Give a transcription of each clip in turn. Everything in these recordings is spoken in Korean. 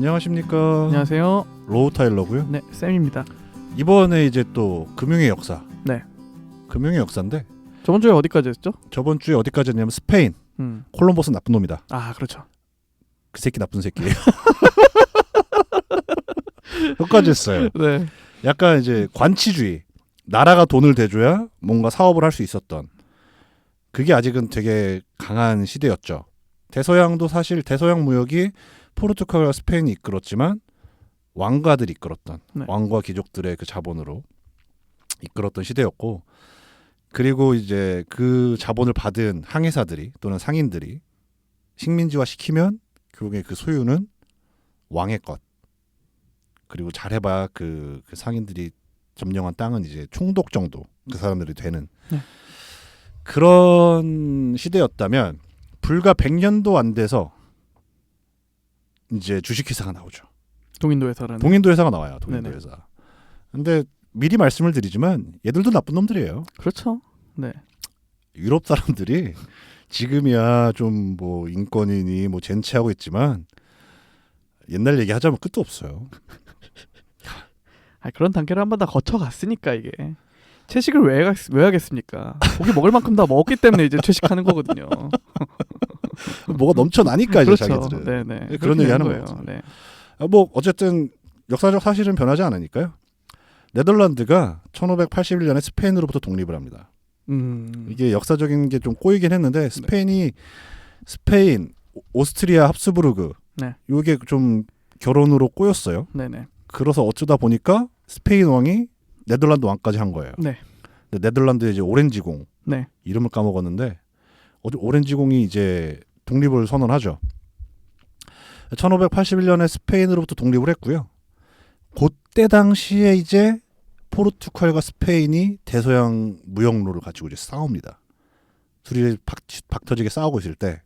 안녕하십니까. 안녕하세요. 로우 타일러고요. 네, 쌤입니다. 이번에 이제 또 금융의 역사. 네. 금융의 역사인데 저번 주에 어디까지 했죠? 저번 주에 어디까지 했냐면 스페인. 콜럼버스 나쁜 놈이다. 아, 그렇죠. 그 새끼 나쁜 새끼예요. 여기까지 했어요. 네. 약간 이제 관치주의. 나라가 돈을 대줘야 뭔가 사업을 할 수 있었던. 그게 아직은 되게 강한 시대였죠. 대서양도 사실 대서양 무역이 포르투갈과 스페인이 이끌었지만 왕가들이 이끌었던 네. 왕과 귀족들의 그 자본으로 이끌었던 시대였고, 그리고 이제 그 자본을 받은 항해사들이 또는 상인들이 식민지화 시키면 결국에 그 소유는 왕의 것. 그리고 잘해봐야 그 상인들이 점령한 땅은 이제 총독 정도 그 사람들이 되는 그런 시대였다면, 불과 100년도 안 돼서 이제 주식회사가 나오죠. 동인도 회사라는. 동인도 회사가 나와요. 동인도 네네. 회사. 근데 미리 말씀을 드리지만 얘들도 나쁜 놈들이에요. 그렇죠. 네. 유럽 사람들이 지금이야 좀 뭐 인권이니 뭐 젠치하고 있지만 옛날 얘기하자면 끝도 없어요. 아, 그런 단계를 한 번 다 거쳐갔으니까 이게. 채식을 왜 하겠습니까? 고기 먹을 만큼 다 먹었기 때문에 이제 채식하는 거거든요. 뭐가 넘쳐나니까 이제 그렇죠. 자기들은. 네네. 그런 얘기 하는 거예요. 거죠. 네. 뭐 어쨌든 역사적 사실은 변하지 않으니까요. 네덜란드가 1581년에 스페인으로부터 독립을 합니다. 이게 역사적인 게 좀 꼬이긴 했는데 스페인, 오스트리아 합스부르크 네. 이게 좀 결혼으로 꼬였어요. 네네. 그래서 어쩌다 보니까 스페인 왕이 네덜란드 왕까지 한 거예요. 네. 근데 네덜란드의 이제 오렌지공 네. 이름을 까먹었는데 오렌지공이 이제 독립을 선언하죠. 1581년에 스페인으로부터 독립을 했고요. 그때 당시에 이제 포르투갈과 스페인이 대서양 무역로를 가지고 이제 싸웁니다. 둘이 박터지게 싸우고 있을 때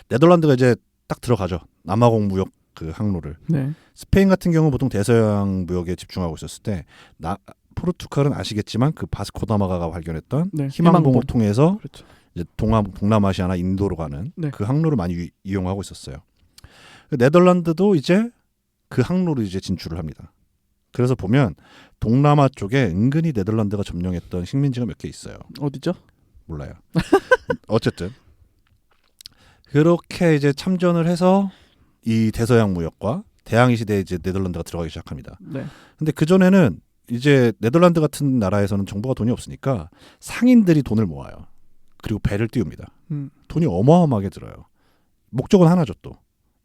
네덜란드가 이제 딱 들어가죠. 남아공 무역 그 항로를. 네. 스페인 같은 경우 보통 대서양 무역에 집중하고 있었을 때 포르투갈은 아시겠지만 그 바스코다마가가 발견했던 네. 희망봉을 통해서 그렇죠. 이제 동남아시아나 인도로 가는 네. 그 항로를 많이 이용하고 있었어요. 네덜란드도 이제 그 항로로 이제 진출을 합니다. 그래서 보면 동남아 쪽에 은근히 네덜란드가 점령했던 식민지가 몇 개 있어요. 어디죠? 몰라요. 어쨌든 그렇게 이제 참전을 해서 이 대서양 무역과 대항해 시대에 이제 네덜란드가 들어가기 시작합니다. 네. 근데 그 전에는 이제 네덜란드 같은 나라에서는 정부가 돈이 없으니까 상인들이 돈을 모아요. 그리고 배를 띄웁니다. 돈이 어마어마하게 들어요. 목적은 하나죠 또.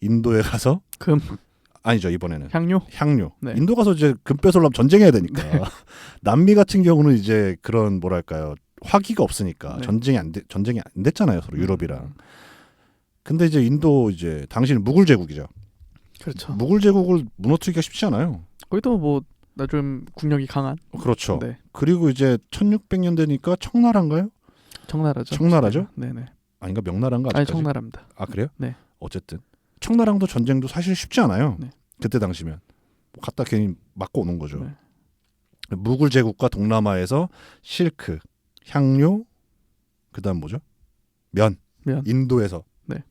인도에 가서 금. 아니죠 이번에는. 향료. 네. 인도 가서 이제 금 뺏으려면 전쟁해야 되니까. 네. 남미 같은 경우는 이제 그런 뭐랄까요 화기가 없으니까 네. 전쟁이 안 됐잖아요 서로 유럽이랑. 근데 이제 인도 이제 당시는 무굴 제국이죠. 그렇죠. 무굴 제국을 무너뜨리기가 쉽지 않아요. 거기도 뭐 좀 국력이 강한. 그렇죠. 네. 그리고 이제 1600년 되니까 청나라인가요? 청나라죠. 청나라죠? 네네. 아닌가 명나라인가? 아니 아직까지? 청나라입니다. 아 그래요? 네. 어쨌든 청나라도 전쟁도 사실 쉽지 않아요. 네. 그때 당시면 갖다 괜히 맞고 오는 거죠. 네. 무굴 제국과 동남아에서 실크, 향료, 그다음 뭐죠? 면. 인도에서. 네.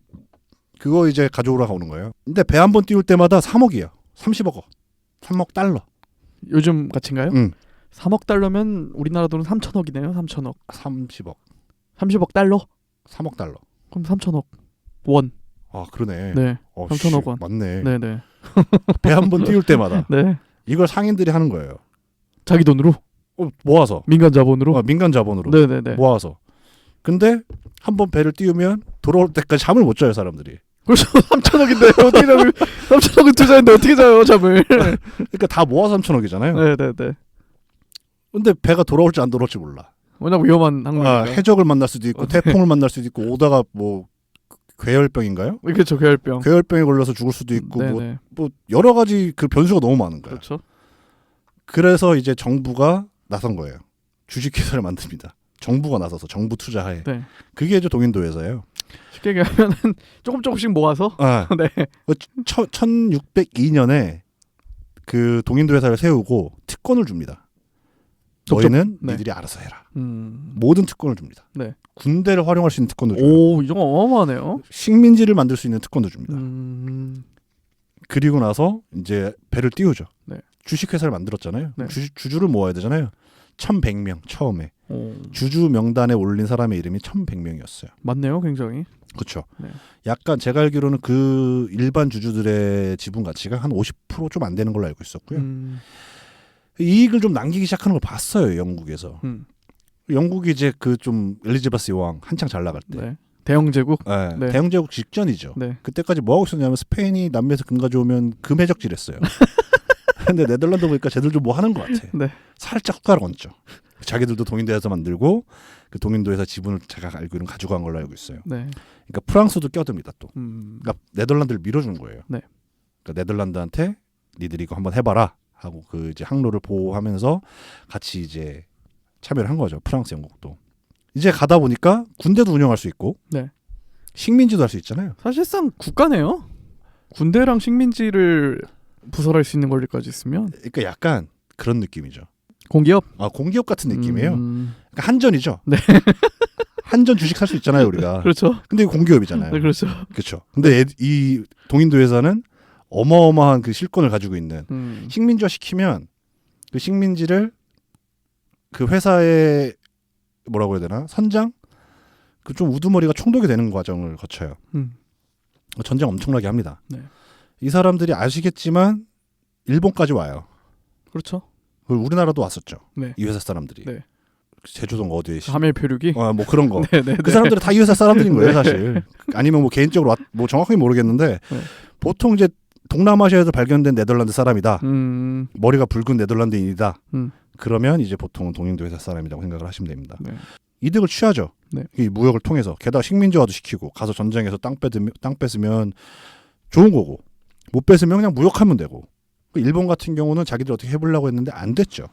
그거 이제 가져오러 오는 거예요. 근데 배 한 번 띄울 때마다 3억이에요. 30억 원. 3억 달러. 요즘 가치인가요? 응. 3억 달러면 우리나라 돈은 3천억이네요. 3천억. 30억. 30억 달러? 3억 달러. 그럼 3천억 원. 아 그러네. 네. 3천억 원. 맞네. 네네. 배 한 번 띄울 때마다. 네. 이걸 상인들이 하는 거예요. 자기 돈으로? 모아서. 민간 자본으로? 민간 자본으로. 네네네. 모아서. 근데 한 번 배를 띄우면 돌아올 때까지 잠을 못 자요 사람들이. 그렇죠. 3천억인데 어떻게 잠을 3천억을 투자했는데 어떻게 자요 잠을. 그러니까 다 모아서 3천억이잖아요. 네네네. 근데 배가 돌아올지 안 돌아올지 몰라. 워낙 위험한 항로니까. 해적을 만날 수도 있고 태풍을 만날 수도 있고 오다가 뭐 괴혈병인가요? 그렇죠. 괴혈병. 괴혈병에 걸려서 죽을 수도 있고 네네. 뭐 여러 가지 그 변수가 너무 많은 거야. 그렇죠. 그래서 이제 정부가 나선 거예요. 주식회사를 만듭니다. 정부가 나서서 정부 투자하에. 네. 그게 이제 동인도 회사예요. 쉽게 얘기하면은 조금씩 모아서. 네. 1602년에 그 동인도 회사를 세우고 특권을 줍니다. 너희는 네. 니들이 알아서 해라. 음. 모든 특권을 줍니다. 네. 군대를 활용할 수 있는 특권도 줘요. 오, 이 정도 어마어마하네요. 식민지를 만들 수 있는 특권도 줍니다. 그리고 나서 이제 배를 띄우죠. 네. 주식회사를 만들었잖아요. 네. 주주를 모아야 되잖아요. 1,100명 처음에 오, 주주 명단에 올린 사람의 이름이 1,100명이었어요. 맞네요, 굉장히. 그렇죠. 네. 약간 제가 알기로는 그 일반 주주들의 지분 가치가 한 50% 좀 안 되는 걸로 알고 있었고요. 이익을 좀 남기기 시작하는 걸 봤어요, 영국에서. 영국이 이제 그 좀 엘리자베스 여왕 한창 잘 나갈 때. 네. 대영 제국. 네, 네. 대영 제국 직전이죠. 네. 그때까지 뭐 하고 있었냐면 스페인이 남미에서 금 가져오면 금 해적질했어요. 근데 네덜란드 보니까 쟤들도 뭐 하는 것 같아. 네. 살짝 숟가락 얹죠. 자기들도 동인도에서 만들고 그 동인도에서 지분을 제가 알기로는 가져간 걸로 알고 있어요. 네. 그러니까 프랑스도 껴듭니다 또. 음. 그러니까 네덜란드를 밀어준 거예요. 네. 그러니까 네덜란드한테 니들이 이거 한번 해봐라 하고 그 이제 항로를 보호하면서 같이 이제 참여를 한 거죠. 프랑스, 영국도. 이제 가다 보니까 군대도 운영할 수 있고, 네. 식민지도 할 수 있잖아요. 사실상 국가네요. 군대랑 식민지를 부설할 수 있는 권리까지 있으면 그러니까 약간 그런 느낌이죠. 공기업. 아, 공기업 같은 느낌이에요. 음. 그러니까 한전이죠. 네. 한전 주식 살 수 있잖아요, 우리가. 그렇죠. 근데 이거 공기업이잖아요. 네, 그렇죠. 그렇죠. 근데 이 동인도 회사는 어마어마한 그 실권을 가지고 있는 식민지화 시키면 그 식민지를 그 회사의 뭐라고 해야 되나 선장 그 좀 우두머리가 총독이 되는 과정을 거쳐요. 전쟁 엄청나게 합니다. 네. 이 사람들이 아시겠지만 일본까지 와요. 그렇죠. 그리고 우리나라도 왔었죠. 네. 이 회사 사람들이. 네. 제주도가 어디에 하멜 표류기. 뭐 그런 거. 네, 네, 그 사람들은 다 이 회사 사람들인 거예요, 네. 사실. 아니면 뭐 개인적으로 뭐 정확하게 모르겠는데 네. 보통 이제 동남아시아에서 발견된 네덜란드 사람이다. 음. 머리가 붉은 네덜란드인이다. 음. 그러면 이제 보통은 동인도 회사 사람이라고 생각을 하시면 됩니다. 네. 이득을 취하죠. 네. 이 무역을 통해서. 게다가 식민지화도 시키고 가서 전쟁에서 땅 뺏으면 좋은 거고 못 뺏으면 그냥 무역하면 되고. 일본 같은 경우는 자기들 어떻게 해보려고 했는데 안 됐죠.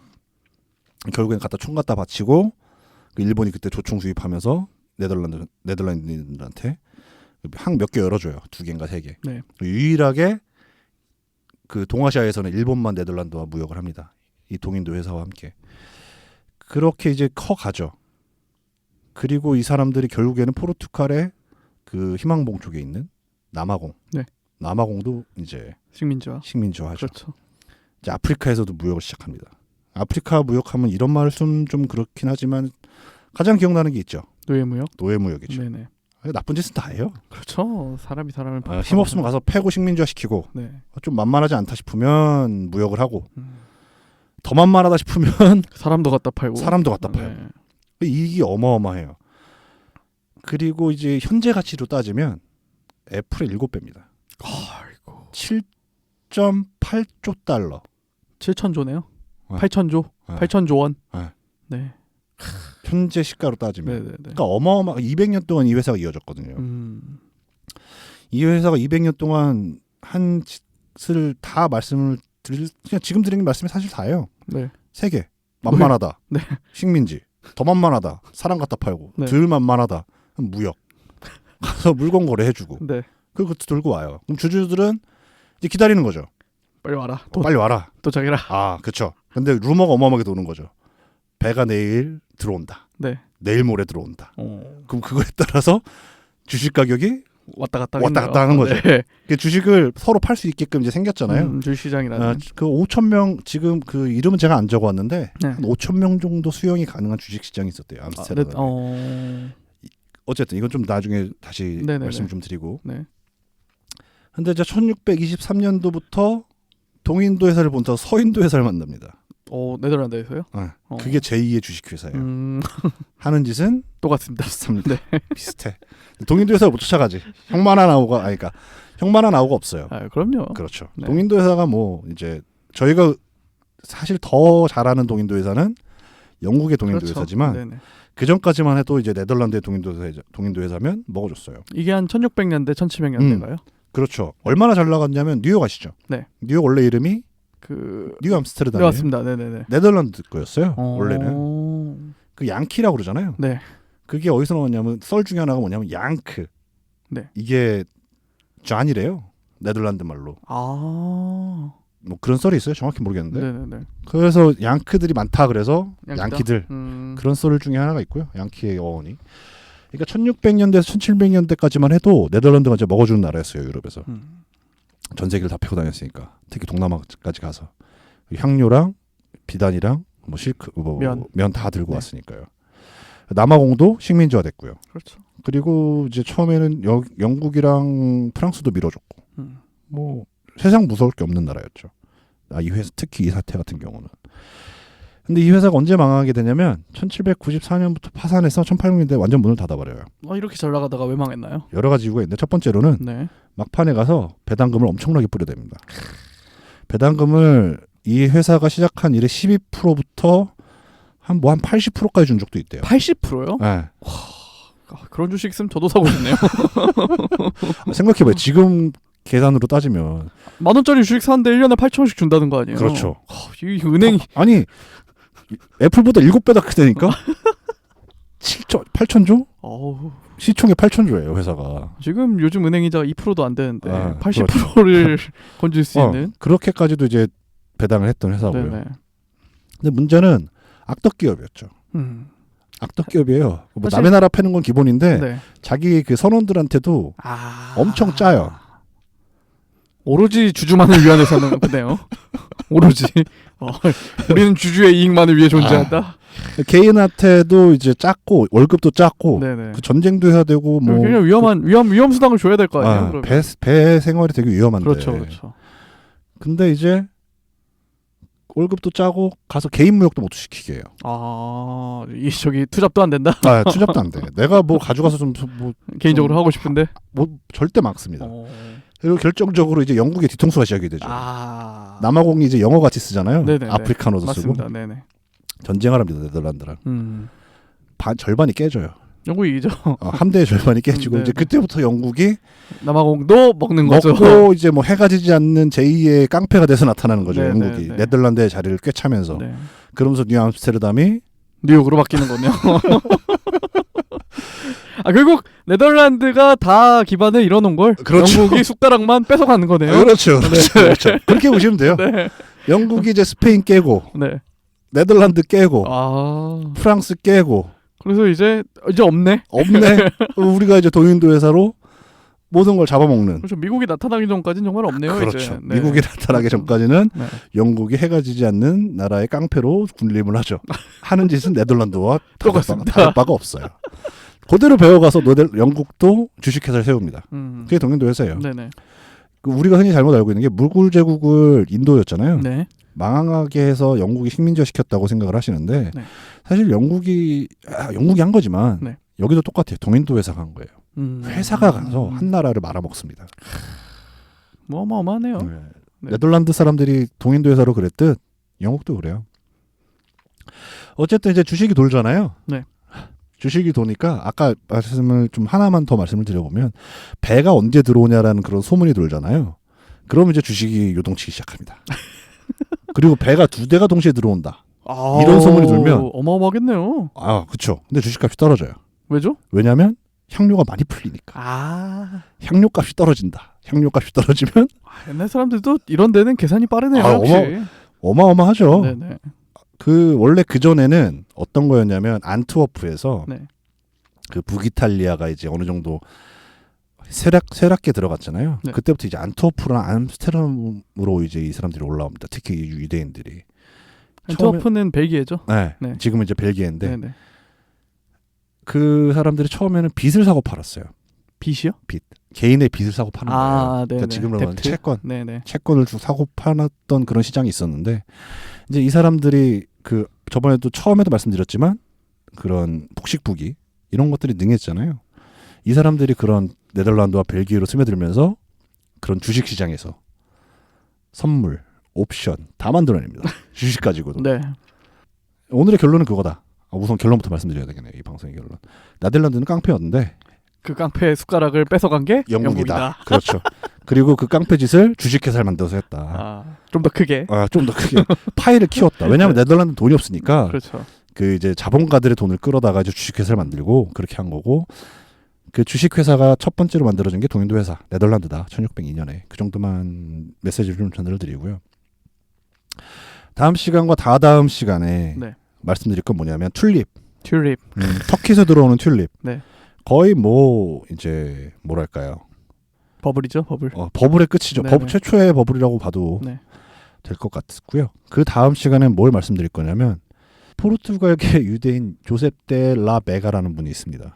결국엔 갖다 총 갖다 바치고 일본이 그때 조총 수입하면서 네덜란드인들한테 항 몇 개 열어줘요. 2개인가 3개. 네. 유일하게 그 동아시아에서는 일본만 네덜란드와 무역을 합니다. 이 동인도 회사와 함께. 그렇게 이제 커가죠. 그리고 이 사람들이 결국에는 포르투갈의 그 희망봉 쪽에 있는 남아공. 네. 남아공도 이제 식민지화하죠. 그렇죠. 이제 아프리카에서도 무역을 시작합니다. 아프리카 무역하면 이런 말씀 좀 그렇긴 하지만 가장 기억나는 게 있죠. 노예무역이죠. 네네. 나쁜 짓은 다 해요. 그렇죠. 사람이 사람을 힘없으면 가서 패고 식민지화 시키고 네. 좀 만만하지 않다 싶으면 무역을 하고 더 만만하다 싶으면 사람도 갖다 팔고 네. 이익이 어마어마해요. 그리고 이제 현재 가치로 따지면 애플의 7배입니다. 아이고. 7.8조 달러. 7천조네요. 네. 8천조. 네. 8천조 원. 네. 네. 현재 시가로 따지면. 네네네. 그러니까 어마어마 200년 동안 이 회사가 이어졌거든요. 이 회사가 200년 동안 한 짓을 다 말씀을 그냥 지금 드리는 말씀이 사실 다예요. 네. 3개. 만만하다. 네. 식민지. 더 만만하다. 사람 갖다 팔고. 네. 덜 만만하다. 무역. 가서 물건 거래해주고. 네. 그거 들고 와요. 그럼 주주들은 이제 기다리는 거죠. 빨리 와라. 빨리 와라. 도착해라. 아, 그렇죠. 근데 루머가 어마어마하게 도는 거죠. 배가 내일 들어온다. 네. 내일 모레 들어온다. 그럼 그거에 따라서 주식 가격이 왔다 갔다 하는 거죠. 네. 그 주식을 서로 팔 수 있게끔 이제 생겼잖아요. 주식시장이라는. 그 5천 명 지금 그 이름은 제가 안 적어왔는데 네. 한 5천 명 정도 수용이 가능한 주식시장이 있었대요. 암스테르담에. 어쨌든 이건 좀 나중에 다시 말씀 좀 드리고. 네. 근데 이제 1623년도부터 동인도 회사를 본다 서인도 회사를 만납니다. 네덜란드에서요? 네. 그게 제2의 주식회사예요. 하는 짓은 똑같습니다. 비슷합니다. 네. 비슷해. 동인도 회사 못 쫓아가지. 형만한 아우가 그러니까 형만한 아우가 없어요. 그럼요. 그렇죠. 네. 동인도 회사가 뭐 이제 저희가 사실 더 잘하는 동인도 회사는 영국의 동인도 그렇죠. 회사지만 네네. 그 전까지만 해도 이제 네덜란드의 동인도 회사면 먹어줬어요. 이게 한 1600년대, 1700년대인가요? 그렇죠. 얼마나 잘 나갔냐면 뉴욕 아시죠? 네. 뉴욕 원래 이름이 뉴 암스테르담이에요. 네, 맞습니다. 네네네. 네덜란드 거였어요. 원래는 그 양키라고 그러잖아요. 네. 그게 어디서 나왔냐면 썰 중에 하나가 뭐냐면 양크. 네. 이게 잔이래요. 네덜란드 말로. 뭐 그런 썰이 있어요. 정확히 모르겠는데. 네네네. 그래서 양크들이 많다 그래서 양키들 그런 썰 중에 하나가 있고요. 양키의 어원이. 그러니까 1600년대에서 1700년대까지만 해도 네덜란드가 이제 먹어주는 나라였어요. 유럽에서. 전 세계를 다 패고 다녔으니까 특히 동남아까지 가서 향료랑 비단이랑 뭐 실크 면 다 들고 네. 왔으니까요. 남아공도 식민지화됐고요. 그렇죠. 그리고 이제 처음에는 영국이랑 프랑스도 밀어줬고 음. 뭐 세상 무서울 게 없는 나라였죠. 이 회사 특히 이 사태 같은 경우는. 근데 이 회사가 언제 망하게 되냐면 1794년부터 파산해서 1800년대 완전 문을 닫아버려요. 이렇게 잘 나가다가 왜 망했나요? 여러 가지 이유가 있는데 첫 번째로는 네. 막판에 가서 배당금을 엄청나게 뿌려댑니다. 배당금을 이 회사가 시작한 이래 12%부터 한 80%까지 준 적도 있대요. 80%요? 네. 그런 주식 있으면 저도 사고 싶네요. 생각해봐요. 지금 계산으로 따지면 10,000원짜리 주식 사는데 1년에 8,000원씩 준다는 거 아니에요? 그렇죠. 이 은행이 아니 애플보다 7배 더 크다니까? 8천조? 어우, 시총의 8천조예요 회사가. 지금 요즘 은행 이자가 2%도 안 되는데 아, 80%를 건질 수 있는. 그렇게까지도 이제 배당을 했던 회사고요. 네네. 근데 문제는 악덕 기업이었죠. 악덕 기업이에요. 뭐 사실- 남의 나라 패는 건 기본인데 네. 자기 그 선원들한테도 엄청 짜요. 오로지 주주만을 위한 회사는 보네요. 오로지 우리는 주주의 이익만을 위해 존재한다. 개인한테도 이제 작고 월급도 작고 네네. 그 전쟁도 해야 되고 뭐 그냥 위험 수당을 줘야 될 거 아니에요? 그러면. 배 생활이 되게 위험한데. 그렇죠, 그렇죠. 근데 이제 월급도 짜고 가서 개인 무역도 못 시키게 해요. 이 저기 투잡도 안 된다. 투잡도 안 돼. 내가 뭐 가져가서 뭐 개인적으로 하고 싶은데. 절대 막습니다. 그리고 결정적으로 이제 영국의 뒤통수가 시작이 되죠. 남아공이 이제 영어 같이 쓰잖아요. 네네네. 아프리카노도 맞습니다. 쓰고 네네. 전쟁을 합니다. 네덜란드랑. 절반이 깨져요. 영국이 이기죠. 함대의 절반이 깨지고 네네. 이제 그때부터 영국이 남아공도 먹는 거죠. 먹고 이제 뭐 해가 지지 않는 제2의 깡패가 돼서 나타나는 거죠. 네네네. 영국이 네덜란드의 자리를 꿰차면서. 네. 그러면서 뉴암스테르담이 뉴욕으로 바뀌는 거네요. 결국 네덜란드가 다 기반을 이뤄놓은 걸 그렇죠. 영국이 숟가락만 뺏어가는 거네요. 그렇죠. 그렇죠. 그렇게 보시면 돼요. 네. 영국이 이제 스페인 깨고 네. 네덜란드 깨고 프랑스 깨고 그래서 이제 없네. 없네. 우리가 이제 동인도 회사로 모든 걸 잡아먹는. 그렇죠. 미국이 나타나기 전까지는 정말 없네요. 그렇죠. 이제. 네. 미국이 나타나기 전까지는 네. 영국이 해가 지지 않는 나라의 깡패로 군림을 하죠. 하는 짓은 네덜란드와 똑같습니다. 다를 바가 없어요. 그대로 배워가서 영국도 주식회사를 세웁니다. 그게 동인도 회사예요. 네네. 우리가 흔히 잘못 알고 있는 게 무굴 제국을 인도였잖아요. 네. 망하게 해서 영국이 식민지화 시켰다고 생각을 하시는데 네. 사실 영국이 한 거지만 네. 여기도 똑같아요. 동인도 회사가 한 거예요. 회사가 가서 한 나라를 말아먹습니다. 뭐 어마어마하네요. 네. 네. 네덜란드 사람들이 동인도 회사로 그랬듯 영국도 그래요. 어쨌든 이제 주식이 돌잖아요. 네. 주식이 도니까 아까 말씀을 좀 하나만 더 말씀을 드려보면 배가 언제 들어오냐라는 그런 소문이 돌잖아요. 그러면 이제 주식이 요동치기 시작합니다. 그리고 배가 2대가 동시에 들어온다. 이런 소문이 돌면 어마어마하겠네요. 그렇죠. 근데 주식값이 떨어져요. 왜죠? 왜냐하면 향료가 많이 풀리니까. 향료값이 떨어진다. 향료값이 떨어지면 옛날 사람들도 이런 데는 계산이 빠르네요. 역시. 어마어마하죠. 네네. 원래 그 전에는 어떤 거였냐면 안트워프에서 네. 그 북이탈리아가 이제 어느 정도 쇠락기에 들어갔잖아요. 네. 그때부터 이제 안트워프랑 암스테르담으로 이제 이 사람들이 올라옵니다. 특히 유대인들이. 안트워프는 벨기에죠. 네. 네. 지금은 이제 벨기에인데 네네. 그 사람들이 처음에는 빚을 사고 팔았어요. 빚이요? 개인의 빚을 사고 파는 거예요. 네네. 그러니까 지금으로 말하면 채권. 네네. 채권을 사고 팔았던 그런 시장이 있었는데 이제 이 사람들이 저번에도 처음에도 말씀드렸지만 그런 폭식부기 이런 것들이 능했잖아요. 이 사람들이 그런 네덜란드와 벨기에로 스며들면서 그런 주식 시장에서 선물, 옵션 다 만들어냅니다. 주식 가지고도. 네. 오늘의 결론은 그거다. 우선 결론부터 말씀드려야 되겠네요. 이 방송의 결론. 네덜란드는 깡패였는데 그 깡패의 숟가락을 뺏어간 게 영국이다. 그렇죠. 그리고 그 깡패 짓을 주식회사를 만들어서 했다. 좀 더 크게. 좀 더 크게 파이를 키웠다. 왜냐하면 네덜란드는 돈이 없으니까 그렇죠. 그 이제 자본가들의 돈을 끌어다가 이제 주식회사를 만들고 그렇게 한 거고 그 주식회사가 첫 번째로 만들어진 게 동인도 회사 네덜란드다. 1602년에 그 정도만 메시지를 좀 전달드리고요. 다음 시간과 다다음 시간에 네. 말씀드릴 건 뭐냐면 튤립. 튤립. 터키에서 들어오는 튤립. 네. 거의 뭐 이제 뭐랄까요. 버블이죠, 버블. 버블의 끝이죠. 네네. 최초의 버블이라고 봐도 네. 될 것 같고요. 그 다음 시간엔 뭘 말씀드릴 거냐면 포르투갈계 유대인 조셉 데 라 베가라는 분이 있습니다.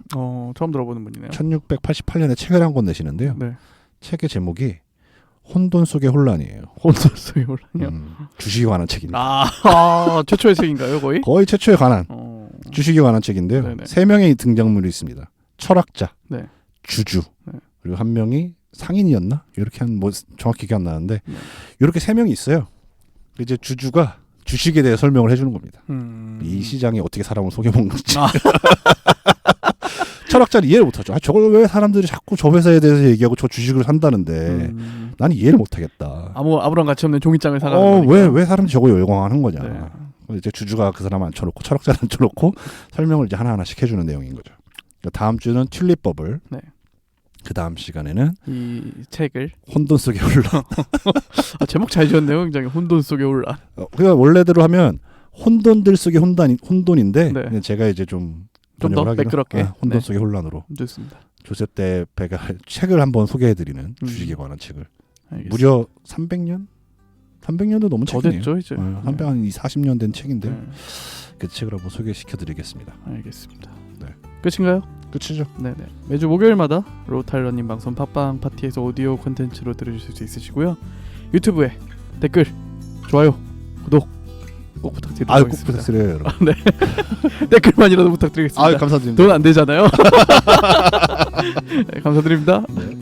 처음 들어보는 분이네요. 1688년에 책을 한 권 내시는데요. 네. 책의 제목이 혼돈 속의 혼란이에요. 혼돈 속의 혼란이요. 주식에 관한 책입니다. 최초의 책인가요, 거의? 거의 최초에 관한 어. 주식에 관한 책인데요. 네네. 3명의 등장물이 있습니다. 철학자, 네. 주주, 네. 그리고 한 명이 상인이었나? 이렇게 뭐 정확히 기억 안 나는데 네. 이렇게 3명이 있어요. 이제 주주가 주식에 대해 설명을 해주는 겁니다. 이 시장이 어떻게 사람을 속여먹는 건지. 철학자는 이해를 못하죠. 저걸 왜 사람들이 자꾸 저 회사에 대해서 얘기하고 저 주식을 산다는데 나는 이해를 못하겠다. 아무런 가치 없는 종이장을 사가는 거니까. 왜 사람들이 저거 열광하는 거냐. 네. 이제 주주가 그 사람 앉혀놓고 철학자를 앉혀놓고 설명을 이제 하나하나씩 해주는 내용인 거죠. 그러니까 다음 주는 튤립 버블. 네. 그 다음 시간에는 이 책을 혼돈 속의 혼란. 제목 잘 지었네요. 굉장히 혼돈 속의 혼란. 그러니까 원래대로 하면 혼돈들 속의 혼돈인데 네. 제가 이제 좀 더 번역을 하기로, 매끄럽게. 혼돈 네. 속의 혼란으로 좋습니다. 조셉 데 베가 책을 한번 소개해드리는 주식에 관한 책을 무려 300년도 넘은 더 책이네요. 됐죠 이제. 한 40년 된 책인데 네. 그 책을 한번 소개시켜드리겠습니다. 알겠습니다. 네. 끝인가요? 끝이죠. 네네. 매주 목요일마다 로타일러님 방송 팟빵 파티에서 오디오 콘텐츠로 들으실 수 있으시고요. 유튜브에 댓글, 좋아요, 구독 꼭 부탁드리도록 꼭 하겠습니다. 부탁드려요, 여러분. 네. 댓글만이라도 부탁드리겠습니다. 감사드립니다. 돈 안 되잖아요. 네, 감사드립니다. 네.